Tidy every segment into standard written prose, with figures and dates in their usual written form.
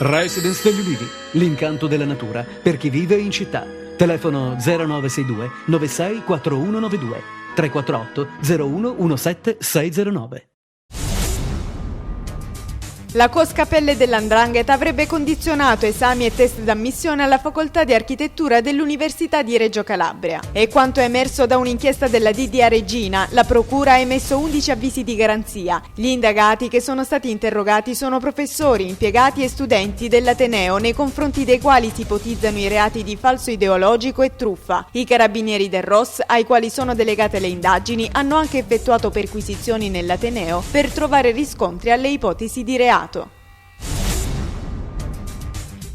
Residence degli Ulivi, l'incanto della natura per chi vive in città. Telefono 0962 96 4192 348 01 17 609. La Coscapelle dell''Ndrangheta avrebbe condizionato esami e test d'ammissione alla facoltà di architettura dell'Università di Reggio Calabria. È quanto è emerso da un'inchiesta della DDA Regina. La procura ha emesso 11 avvisi di garanzia. Gli indagati che sono stati interrogati sono professori, impiegati e studenti dell'Ateneo, nei confronti dei quali si ipotizzano i reati di falso ideologico e truffa. I carabinieri del ROS, ai quali sono delegate le indagini, hanno anche effettuato perquisizioni nell'Ateneo per trovare riscontri alle ipotesi di reato.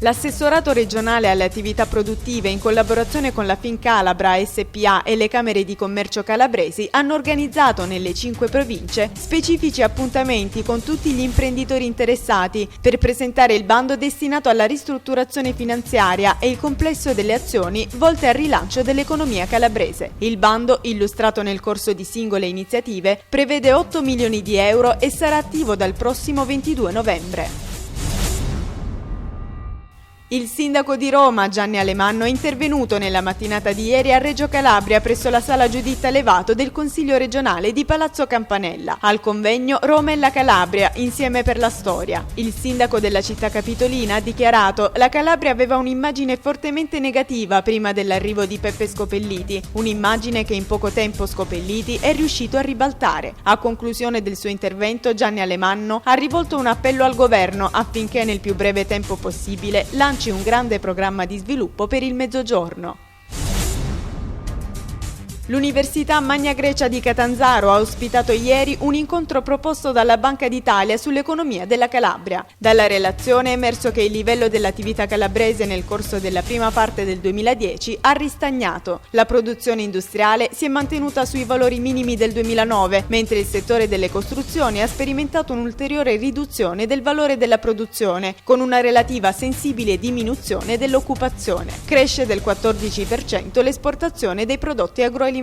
L'assessorato regionale alle attività produttive, in collaborazione con la Fincalabra SPA e le Camere di Commercio calabresi, hanno organizzato nelle 5 province specifici appuntamenti con tutti gli imprenditori interessati per presentare il bando destinato alla ristrutturazione finanziaria e il complesso delle azioni volte al rilancio dell'economia calabrese. Il bando, illustrato nel corso di singole iniziative, prevede 8 milioni di euro e sarà attivo dal prossimo 22 novembre. Il sindaco di Roma, Gianni Alemanno, è intervenuto nella mattinata di ieri a Reggio Calabria presso la sala Giuditta Levato del Consiglio regionale di Palazzo Campanella, al convegno Roma e la Calabria, insieme per la storia. Il sindaco della città capitolina ha dichiarato: la Calabria aveva un'immagine fortemente negativa prima dell'arrivo di Peppe Scopelliti, un'immagine che in poco tempo Scopelliti è riuscito a ribaltare. A conclusione del suo intervento, Gianni Alemanno ha rivolto un appello al governo affinché nel più breve tempo possibile lanci un grande programma di sviluppo per il Mezzogiorno. L'Università Magna Grecia di Catanzaro ha ospitato ieri un incontro proposto dalla Banca d'Italia sull'economia della Calabria. Dalla relazione è emerso che il livello dell'attività calabrese nel corso della prima parte del 2010 ha ristagnato. La produzione industriale si è mantenuta sui valori minimi del 2009, mentre il settore delle costruzioni ha sperimentato un'ulteriore riduzione del valore della produzione, con una relativa sensibile diminuzione dell'occupazione. Cresce del 14% l'esportazione dei prodotti agroalimentari.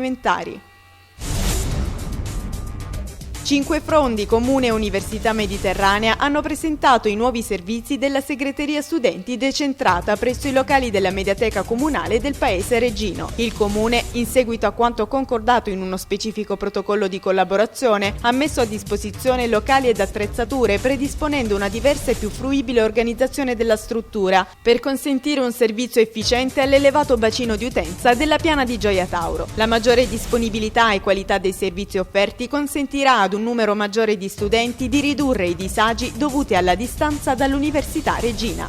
5 frondi, comune e Università Mediterranea, hanno presentato i nuovi servizi della segreteria studenti decentrata presso i locali della mediateca comunale del paese Reggino. Il comune, in seguito a quanto concordato in uno specifico protocollo di collaborazione, ha messo a disposizione locali ed attrezzature, predisponendo una diversa e più fruibile organizzazione della struttura per consentire un servizio efficiente all'elevato bacino di utenza della piana di Gioia Tauro. La maggiore disponibilità e qualità dei servizi offerti consentirà ad un numero maggiore di studenti di ridurre i disagi dovuti alla distanza dall'Università Regina.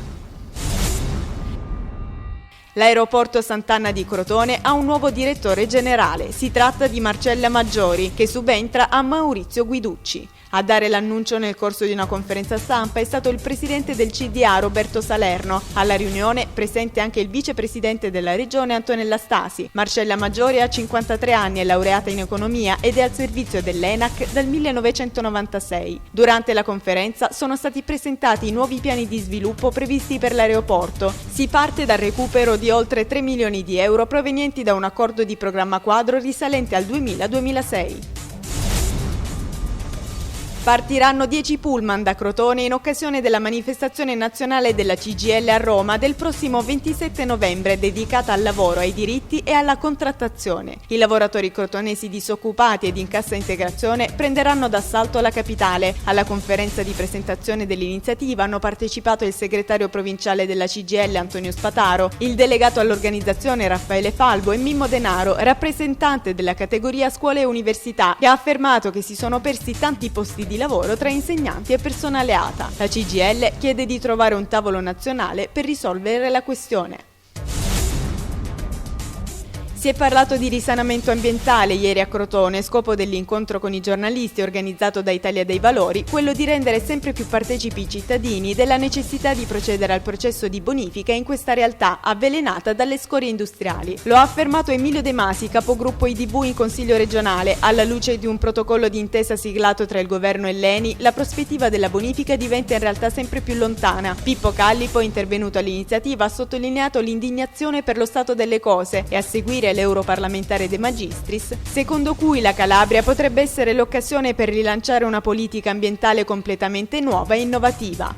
L'aeroporto Sant'Anna di Crotone ha un nuovo direttore generale. Si tratta di Marcella Maggiori, che subentra a Maurizio Guiducci. A dare l'annuncio nel corso di una conferenza stampa è stato il presidente del CDA Roberto Salerno. Alla riunione presente anche il vicepresidente della regione Antonella Stasi. Marcella Maggiori ha 53 anni, è laureata in economia ed è al servizio dell'ENAC dal 1996. Durante la conferenza sono stati presentati i nuovi piani di sviluppo previsti per l'aeroporto. Si parte dal recupero di oltre 3 milioni di euro provenienti da un accordo di programma quadro risalente al 2000-2006. Partiranno 10 pullman da Crotone in occasione della manifestazione nazionale della CGIL a Roma del prossimo 27 novembre, dedicata al lavoro, ai diritti e alla contrattazione. I lavoratori crotonesi disoccupati ed in cassa integrazione prenderanno d'assalto la capitale. Alla conferenza di presentazione dell'iniziativa hanno partecipato il segretario provinciale della CGIL Antonio Spataro, il delegato all'organizzazione Raffaele Falbo e Mimmo Denaro, rappresentante della categoria scuole e università, che ha affermato che si sono persi tanti posti di lavoro tra insegnanti e personale ATA. La CGIL chiede di trovare un tavolo nazionale per risolvere la questione. Si è parlato di risanamento ambientale ieri a Crotone, scopo dell'incontro con i giornalisti organizzato da Italia dei Valori, quello di rendere sempre più partecipi i cittadini della necessità di procedere al processo di bonifica in questa realtà avvelenata dalle scorie industriali. Lo ha affermato Emilio De Masi, capogruppo IDV in Consiglio regionale. Alla luce di un protocollo di intesa siglato tra il governo e l'ENI, la prospettiva della bonifica diventa in realtà sempre più lontana. Pippo Callipo, intervenuto all'iniziativa, ha sottolineato l'indignazione per lo stato delle cose e a seguire l'europarlamentare De Magistris, secondo cui la Calabria potrebbe essere l'occasione per rilanciare una politica ambientale completamente nuova e innovativa.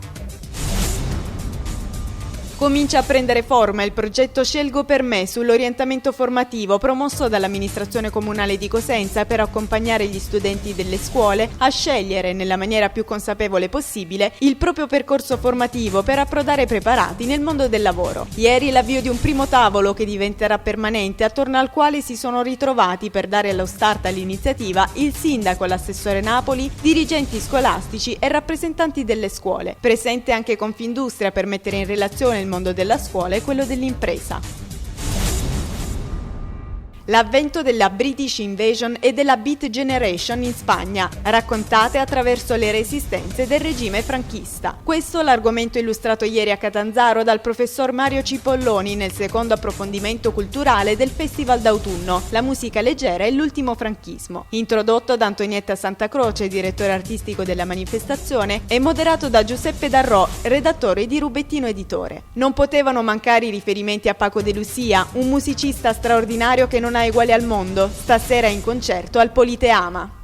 Comincia a prendere forma il progetto Scelgo per me sull'orientamento formativo promosso dall'amministrazione comunale di Cosenza per accompagnare gli studenti delle scuole a scegliere nella maniera più consapevole possibile il proprio percorso formativo per approdare preparati nel mondo del lavoro. Ieri l'avvio di un primo tavolo che diventerà permanente, attorno al quale si sono ritrovati per dare lo start all'iniziativa il sindaco, l'assessore Napoli, dirigenti scolastici e rappresentanti delle scuole. Presente anche Confindustria per mettere in relazione il mondo della scuola e quello dell'impresa. L'avvento della British Invasion e della Beat Generation in Spagna, raccontate attraverso le resistenze del regime franchista. Questo l'argomento illustrato ieri a Catanzaro dal professor Mario Cipolloni nel secondo approfondimento culturale del Festival d'autunno, La musica leggera e l'ultimo franchismo, introdotto da Antonietta Santacroce, direttore artistico della manifestazione, e moderato da Giuseppe Darrò, redattore di Rubettino Editore. Non potevano mancare i riferimenti a Paco de Lucia, un musicista straordinario che non ha uguali al mondo, stasera in concerto al Politeama.